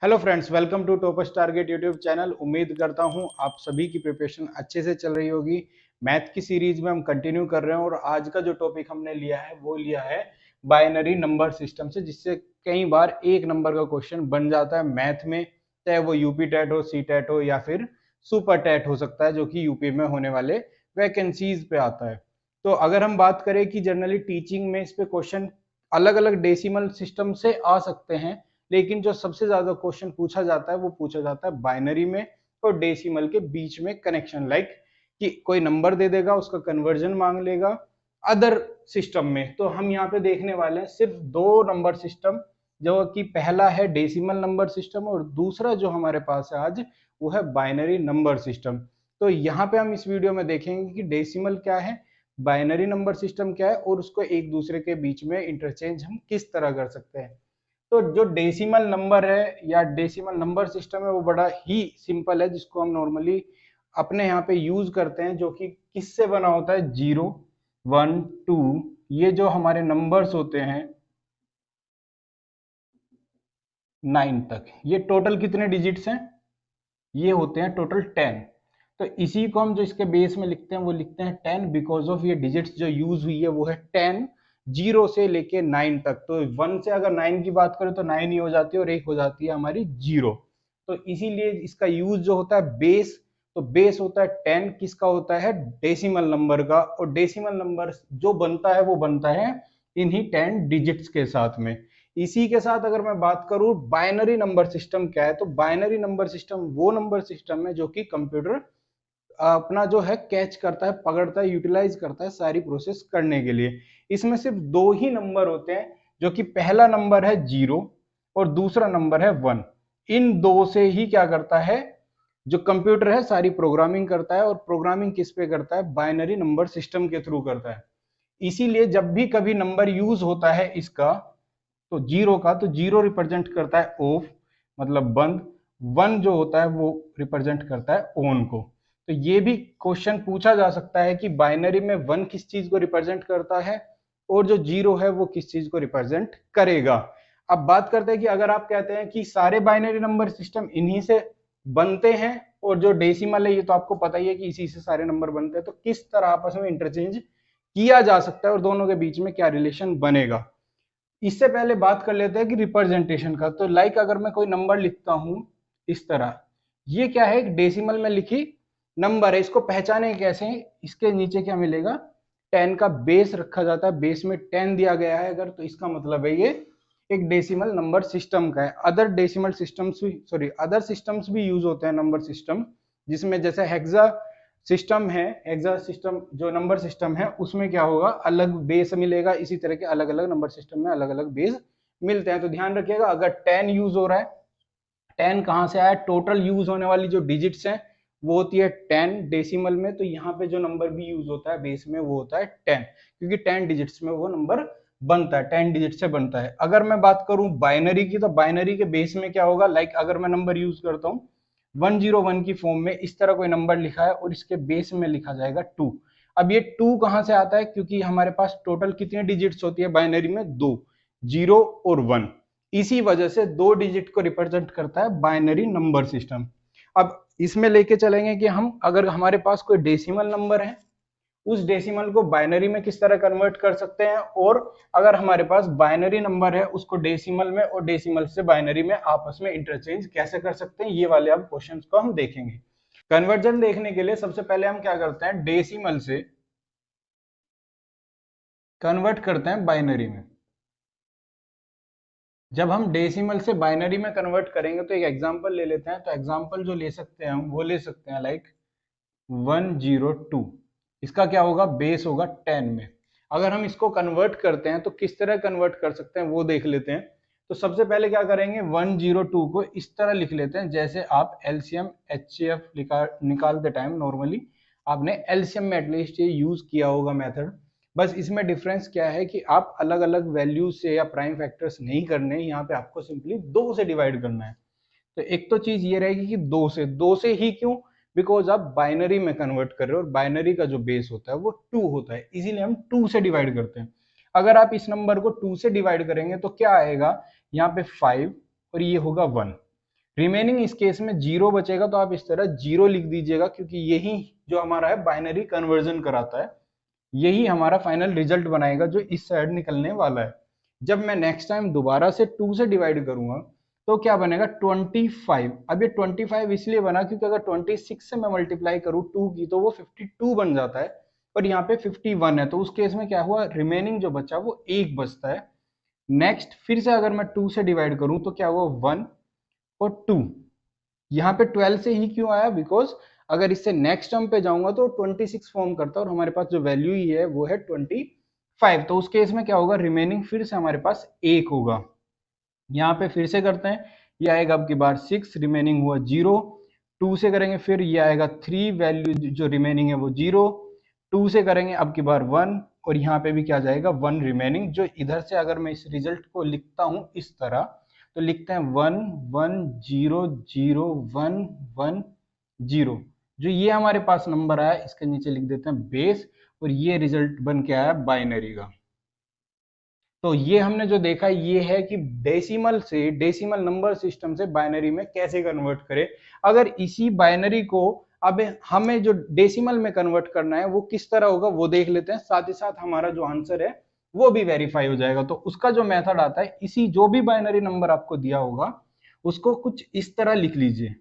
Hello friends, welcome to Toppers Target YouTube channel. उम्मीद करता हूं आप सभी की प्रिपरेशन अच्छे से चल रही होगी। मैथ की सीरीज में हम कंटिन्यू कर रहे हैं और आज का जो टॉपिक हमने लिया है वो लिया है बाइनरी नंबर सिस्टम से, जिससे कई बार एक नंबर का क्वेश्चन बन जाता है मैथ में, चाहे वो यूपी टेट हो, सी टेट हो या फिर सुपर टेट हो सकता है, जो कि यूपी में होने वाले वैकेंसीज पे आता है। तो अगर हम बात करें कि जनरली टीचिंग में इस पे क्वेश्चन अलग अलग डेसिमल सिस्टम से आ सकते हैं, लेकिन जो सबसे ज्यादा क्वेश्चन पूछा जाता है वो पूछा जाता है बाइनरी में और डेसिमल के बीच में कनेक्शन, लाइक कि कोई नंबर दे देगा, उसका कन्वर्जन मांग लेगा अदर सिस्टम में। तो हम यहाँ पे देखने वाले हैं सिर्फ दो नंबर सिस्टम, जो कि पहला है डेसिमल नंबर सिस्टम और दूसरा जो हमारे पास है आज वो है बाइनरी नंबर सिस्टम। तो यहाँ पे हम इस वीडियो में देखेंगे कि डेसिमल क्या है, बाइनरी नंबर सिस्टम क्या है और उसको एक दूसरे के बीच में इंटरचेंज हम किस तरह कर सकते हैं। तो जो डेसिमल नंबर है या डेसिमल नंबर सिस्टम है वो बड़ा ही सिंपल है, जिसको हम नॉर्मली अपने यहाँ पे यूज करते हैं, जो कि किससे बना होता है, 0 1 2। ये जो हमारे नंबर्स होते हैं 9 तक, ये टोटल कितने डिजिट्स हैं, ये होते हैं टोटल 10। तो इसी को हम जो इसके बेस में लिखते हैं वो लिखते हैं 10, बिकॉज ऑफ ये डिजिट्स जो यूज हुई है वो है 10, 0 से लेके 9 तक। तो 1 से अगर 9 की बात करें तो 9 ही हो जाती है और एक हो जाती है हमारी 0। तो इसीलिए इसका यूज जो होता है बेस, तो बेस होता है 10, किसका होता है, डेसिमल नंबर का। और डेसिमल नंबर जो बनता है वो बनता है इन्हीं 10 डिजिट्स के साथ में। इसी के साथ अगर मैं बात करूं बाइनरी नंबर सिस्टम क्या है, तो बाइनरी नंबर सिस्टम वो नंबर सिस्टम है जो कि कंप्यूटर अपना जो है कैच करता है, पकड़ता है, यूटिलाइज करता है सारी प्रोसेस करने के लिए। इसमें सिर्फ दो ही नंबर होते हैं, जो कि पहला नंबर है 0 और दूसरा नंबर है 1। इन दो से ही क्या करता है जो कंप्यूटर है, सारी प्रोग्रामिंग करता है। और प्रोग्रामिंग किस पे करता है, बाइनरी नंबर सिस्टम के थ्रू करता है। इसीलिए जब भी कभी नंबर यूज होता है इसका, तो 0 का, तो 0 रिप्रेजेंट करता है ऑफ, मतलब बंद। 1 जो होता है वो रिप्रेजेंट करता है ऑन को। तो ये भी क्वेश्चन पूछा जा सकता है कि बाइनरी में 1 किस चीज को रिप्रेजेंट करता है और जो 0 है वो किस चीज को रिप्रेजेंट करेगा। अब बात करते हैं कि अगर आप कहते हैं कि सारे बाइनरी नंबर सिस्टम इन्हीं से बनते हैं और जो डेसिमल है ये तो आपको पता ही है कि इसी से सारे नंबर बनते हैं, तो किस तरह आपस में इंटरचेंज किया जा सकता है और दोनों के बीच में क्या रिलेशन बनेगा। इससे पहले बात कर लेते हैं कि रिप्रेजेंटेशन का। तो लाइक अगर मैं कोई नंबर लिखता हूं इस तरह, ये क्या है, एक डेसिमल में लिखी नंबर है। इसको पहचाने कैसे, इसके नीचे क्या मिलेगा, 10 का बेस रखा जाता है, बेस में 10 दिया गया है अगर, तो इसका मतलब है ये एक डेसिमल नंबर सिस्टम का है। अदर डेसिमल सिस्टम्स भी, सॉरी, अदर सिस्टम्स भी यूज होते हैं नंबर सिस्टम, जिसमें जैसे हेक्सा सिस्टम है, हेक्सा सिस्टम जो नंबर सिस्टम है उसमें क्या होगा, अलग बेस मिलेगा। इसी तरह के अलग अलग नंबर सिस्टम में अलग अलग बेस मिलते हैं। तो ध्यान रखिएगा, अगर 10 यूज हो रहा है, 10 कहां से आया, टोटल यूज होने वाली जो डिजिट्स हैं वो होती है 10 डेसिमल में। तो यहाँ पे जो नंबर भी यूज होता है बेस में वो होता है 10, क्योंकि 10 डिजिट्स में वो नंबर बनता है, 10 डिजिट से बनता है। अगर मैं बात करूं बाइनरी की, तो बाइनरी के बेस में क्या होगा, लाइक अगर मैं नंबर यूज करता हूं 101 की फॉर्म में, इस तरह कोई नंबर लिखा है और इसके बेस में लिखा जाएगा 2। अब ये 2 कहां से आता है, क्योंकि हमारे पास टोटल कितनी डिजिट्स होती है बाइनरी में, 2, 0 और 1। इसी वजह से 2 डिजिट को रिप्रेजेंट करता है बाइनरी नंबर सिस्टम। अब इसमें लेके चलेंगे कि हम अगर हमारे पास कोई डेसिमल नंबर है, उस डेसिमल को बाइनरी में किस तरह कन्वर्ट कर सकते हैं, और अगर हमारे पास बाइनरी नंबर है उसको डेसिमल में और डेसिमल से बाइनरी में आपस में इंटरचेंज कैसे कर सकते हैं, ये वाले अब क्वेश्चंस को हम देखेंगे। कन्वर्जन देखने के लिए सबसे पहले हम क्या करते हैं, डेसिमल से कन्वर्ट करते हैं बाइनरी में। जब हम डेसिमल से बाइनरी में कन्वर्ट करेंगे तो एक एग्जांपल ले लेते हैं। तो एग्जांपल जो ले सकते हैं हम वो ले सकते हैं लाइक 102। इसका क्या होगा, बेस होगा 10 में। अगर हम इसको कन्वर्ट करते हैं तो किस तरह कन्वर्ट कर सकते हैं वो देख लेते हैं। तो सबसे पहले क्या करेंगे, 102 को इस तरह लिख लेते हैं जैसे आप एलसीएम एचसीएफ निकालते टाइम नॉर्मली आपने एलसीएम में एटलीस्ट ये यूज किया होगा मेथड। बस इसमें डिफरेंस क्या है कि आप अलग अलग वैल्यूज से या प्राइम फैक्टर्स नहीं करने, यहाँ पे आपको सिंपली 2 से डिवाइड करना है। तो एक तो चीज ये रहेगी कि 2 से ही क्यों, बिकॉज आप बाइनरी में कन्वर्ट कर रहे हो और बाइनरी का जो बेस होता है वो 2 होता है, इसीलिए हम 2 से डिवाइड करते हैं। अगर आप इस नंबर को 2 से डिवाइड करेंगे तो क्या आएगा, यहाँ पे 5 और ये होगा 1। रिमेनिंग इस केस में 0 बचेगा, तो आप इस तरह 0 लिख दीजिएगा, क्योंकि यही जो हमारा है बाइनरी कन्वर्जन कराता है, यही हमारा फाइनल रिजल्ट बनाएगा जो इस साइड निकलने वाला है। जब मैं नेक्स्ट टाइम दोबारा से 2 से डिवाइड करूंगा तो क्या बनेगा 25। अब ये 25 इसलिए बना क्योंकि अगर 26 से मैं मल्टीप्लाई करूँ 2 की तो वो 52 बन जाता है, और यहाँ पे 51 है, तो उस केस में क्या हुआ, रिमेनिंग जो बचा वो 1 बचता है। नेक्स्ट फिर से अगर मैं 2 से डिवाइड करूं तो क्या हुआ 1 और 2। यहाँ पे 12 से ही क्यों आया, बिकॉज अगर इससे नेक्स्ट टर्म पे जाऊंगा तो 26 फॉर्म करता है और हमारे पास जो वैल्यू ही है वो है 25, तो उस केस में क्या होगा, रिमेनिंग फिर से हमारे पास 1 होगा। यहाँ पे फिर से करते हैं, ये आएगा अब की बार 6, रिमेनिंग हुआ 0। 2 से करेंगे फिर ये आएगा 3, वैल्यू जो रिमेनिंग है वो 0। 2 से करेंगे अब की बार 1, और यहाँ पे भी क्या जाएगा 1 रिमेनिंग। जो इधर से अगर मैं इस रिजल्ट को लिखता हूँ इस तरह, तो लिखते हैं 1 1 0 0 1 1 0। जो ये हमारे पास नंबर आया इसके नीचे लिख देते हैं बेस, और ये रिजल्ट बन के आया बाइनरी का। तो ये हमने जो देखा ये है कि डेसिमल से, डेसिमल नंबर सिस्टम से बाइनरी में कैसे कन्वर्ट करें। अगर इसी बाइनरी को अब हमें जो डेसिमल में कन्वर्ट करना है वो किस तरह होगा वो देख लेते हैं, साथ ही साथ हमारा जो आंसर है वो भी वेरीफाई हो जाएगा। तो उसका जो मेथड आता है, इसी जो भी बाइनरी नंबर आपको दिया होगा उसको कुछ इस तरह लिख लीजिए,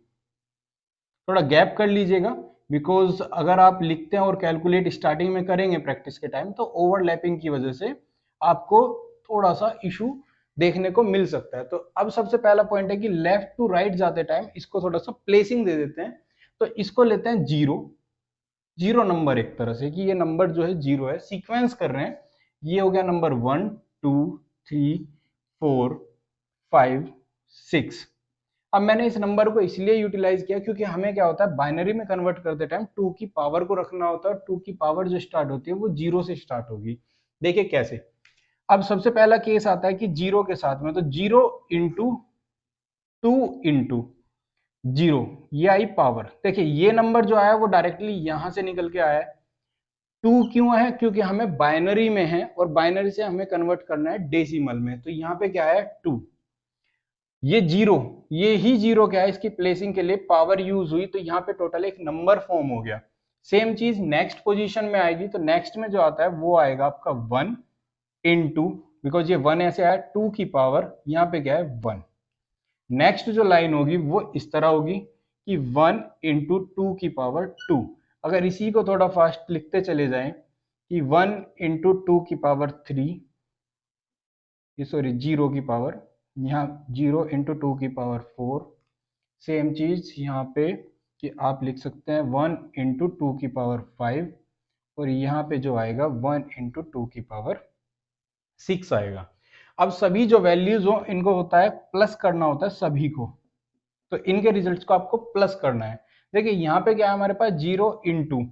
थोड़ा गैप कर लीजिएगा, बिकॉज अगर आप लिखते हैं और कैलकुलेट स्टार्टिंग में करेंगे प्रैक्टिस के टाइम तो ओवरलैपिंग की वजह से आपको थोड़ा सा इशू देखने को मिल सकता है। तो अब सबसे पहला पॉइंट है कि लेफ्ट टू राइट जाते टाइम इसको थोड़ा सा प्लेसिंग दे देते हैं। तो इसको लेते हैं 0 0 नंबर, एक तरह से कि ये नंबर जो है 0 है, सीक्वेंस कर रहे हैं। ये हो गया नंबर 1 2 3 4 5 6। अब मैंने इस नंबर को इसलिए यूटिलाइज किया क्योंकि हमें क्या होता है बाइनरी में कन्वर्ट करते टाइम 2 की पावर को रखना होता है, 2 की पावर जो स्टार्ट होती है वो 0 से स्टार्ट होगी। देखिए कैसे, अब सबसे पहला केस आता है कि 0 के साथ में, तो 0 इंटू 2 इंटू 0, ये आई पावर। देखिए ये नंबर जो आया वो डायरेक्टली यहां से निकल के आया है। 2 क्यों है, क्योंकि हमें बाइनरी में है और बाइनरी से हमें कन्वर्ट करना है डेसिमल में, तो यहाँ पे क्या है 2। ये 0, ये ही 0 क्या है, इसकी प्लेसिंग के लिए पावर यूज हुई, तो यहाँ पे टोटल एक नंबर फॉर्म हो गया। सेम चीज नेक्स्ट पोजीशन में आएगी, तो नेक्स्ट में जो आता है वो आएगा आपका 1 इंटू, बिकॉज ये 1 ऐसे आया 2 की पावर, यहाँ पे क्या है 1। नेक्स्ट जो लाइन होगी वो इस तरह होगी कि 1 इंटू 2 की पावर 2। अगर इसी को थोड़ा फास्ट लिखते चले जाएं कि 1 इंटू 2 की पावर 3, सॉरी 0 की पावर, यहाँ 0 इंटू 2 की पावर 4। सेम चीज यहाँ पे कि आप लिख सकते हैं 1 इंटू 2 की पावर 5, और यहाँ पे जो आएगा 1 इंटू 2 की पावर 6 आएगा। अब सभी जो वैल्यूज हो इनको होता है प्लस करना होता है सभी को, तो इनके रिजल्ट्स को आपको प्लस करना है। देखिए यहाँ पे क्या है हमारे पास 0 इंटू,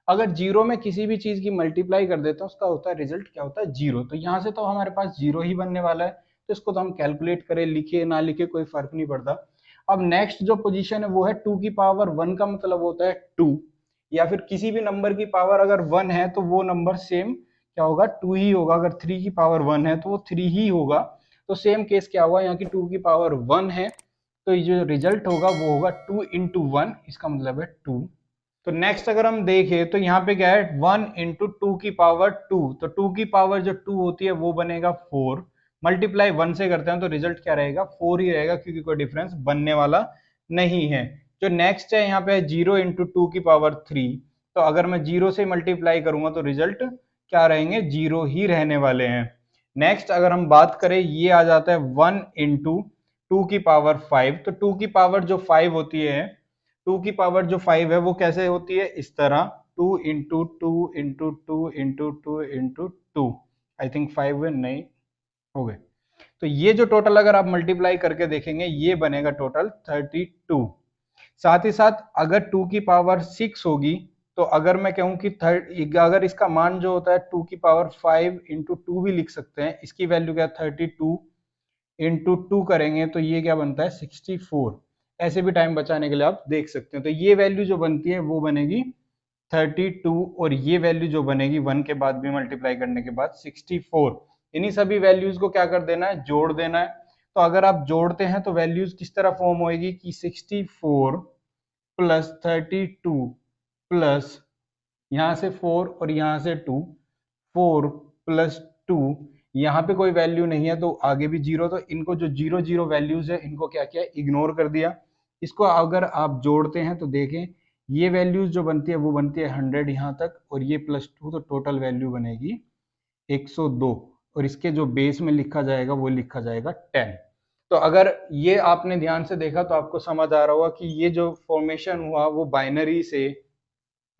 अगर 0 में किसी भी चीज की मल्टीप्लाई कर देते हैं उसका होता है रिजल्ट क्या होता है 0, तो यहाँ से तो हमारे पास 0 ही बनने वाला है, तो इसको तो हम कैलकुलेट करें, लिखे ना लिखे कोई फर्क नहीं पड़ता। अब नेक्स्ट जो पोजीशन है वो है 2 की पावर 1 का मतलब होता है 2, या फिर किसी भी नंबर की पावर अगर 1 है तो वो नंबर सेम क्या होगा 2 ही होगा, अगर 3 की पावर 1 है तो वो 3 ही होगा। तो सेम केस क्या हुआ, यहाँ की 2 की पावर 1 है, तो ये जो रिजल्ट होगा वो होगा 2 इंटू 1, इसका मतलब है 2। तो नेक्स्ट अगर हम देखें तो यहाँ पे क्या है 1 इंटू 2 की पावर 2, तो 2 की पावर जो 2 होती है वो बनेगा 4, मल्टीप्लाई 1 से करते हैं तो रिजल्ट क्या रहेगा 4 ही रहेगा, क्योंकि कोई डिफरेंस बनने वाला नहीं है। जो नेक्स्ट है यहाँ पे 0 इंटू 2 की पावर 3, तो अगर मैं 0 से मल्टीप्लाई करूंगा तो रिजल्ट क्या रहेंगे 0 ही रहने वाले हैं। नेक्स्ट अगर हम बात करें ये आ जाता है 1 इंटू 2 की पावर 5, तो 2 की पावर जो 5 होती है, 2 की पावर जो 5 है वो कैसे होती है इस तरह 2 into 2 into 2 into 2 into 2, I think 5 नहीं हो गए। तो ये जो टोटल अगर आप मल्टीप्लाई करके देखेंगे ये बनेगा टोटल 32। साथ ही साथ अगर 2 की पावर 6 होगी, तो अगर मैं कहूं कि अगर इसका मान जो होता है 2 की पावर 5 इंटू 2 भी लिख सकते हैं, इसकी वैल्यू क्या 32 इंटू 2 करेंगे तो ये क्या बनता है 64। ऐसे भी टाइम बचाने के लिए आप देख सकते हैं, तो ये वैल्यू जो बनती है वो बनेगी 32, और ये वैल्यू जो बनेगी 1 के बाद भी मल्टीप्लाई करने के बाद 64। इन्हीं सभी वैल्यूज को क्या कर देना है जोड़ देना है। तो अगर आप जोड़ते हैं तो वैल्यूज किस तरह फॉर्म होएगी कि 64 प्लस 32 प्लस यहाँ से 4 और यहाँ से 2, 4 प्लस 2, यहाँ पे कोई वैल्यू नहीं है तो आगे भी जीरो, तो इनको जो जीरो जीरो वैल्यूज है इनको क्या किया, इग्नोर कर दिया। इसको अगर आप जोड़ते हैं तो देखें ये वैल्यूज जो बनती है वो बनती है 100 यहाँ तक, और ये प्लस 2, तो टोटल वैल्यू बनेगी 102, और इसके जो बेस में लिखा जाएगा वो लिखा जाएगा 10। तो अगर ये आपने ध्यान से देखा तो आपको समझ आ रहा होगा कि ये जो फॉर्मेशन हुआ वो बाइनरी से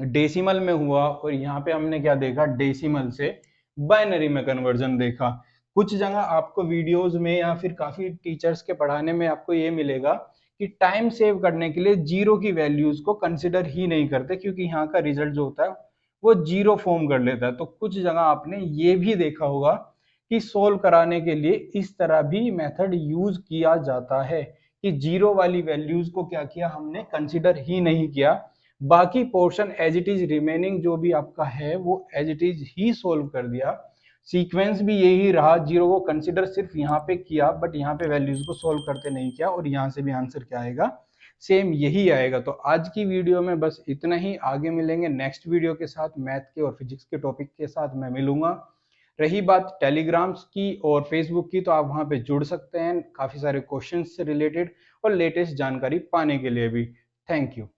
डेसिमल में हुआ, और यहाँ पे हमने क्या देखा, डेसिमल से बाइनरी में कन्वर्जन देखा। कुछ जगह आपको वीडियोस में या फिर काफी टीचर्स के पढ़ाने में आपको ये मिलेगा कि टाइम सेव करने के लिए जीरो की वैल्यूज को कंसिडर ही नहीं करते, क्योंकि यहाँ का रिजल्ट जो होता है वो जीरो फॉर्म कर लेता है। तो कुछ जगह आपने ये भी देखा होगा कि सोल्व कराने के लिए इस तरह भी मेथड यूज किया जाता है कि जीरो वाली वैल्यूज को क्या किया, हमने कंसिडर ही नहीं किया, बाकी portion as it is remaining जो भी आपका है वो एज इट इज ही सोल्व कर दिया। सीक्वेंस भी यही रहा, जीरो को कंसिडर सिर्फ यहाँ पे किया बट यहाँ पे वैल्यूज को सोल्व करते नहीं किया, और यहाँ से भी आंसर क्या आएगा, सेम यही आएगा। तो आज की वीडियो में बस इतना ही, आगे मिलेंगे नेक्स्ट वीडियो के साथ, मैथ के और फिजिक्स के टॉपिक के साथ मैं मिलूंगा। रही बात टेलीग्राम्स की और फेसबुक की, तो आप वहां पे जुड़ सकते हैं काफी सारे क्वेश्चंस से रिलेटेड और लेटेस्ट जानकारी पाने के लिए भी। Thank you.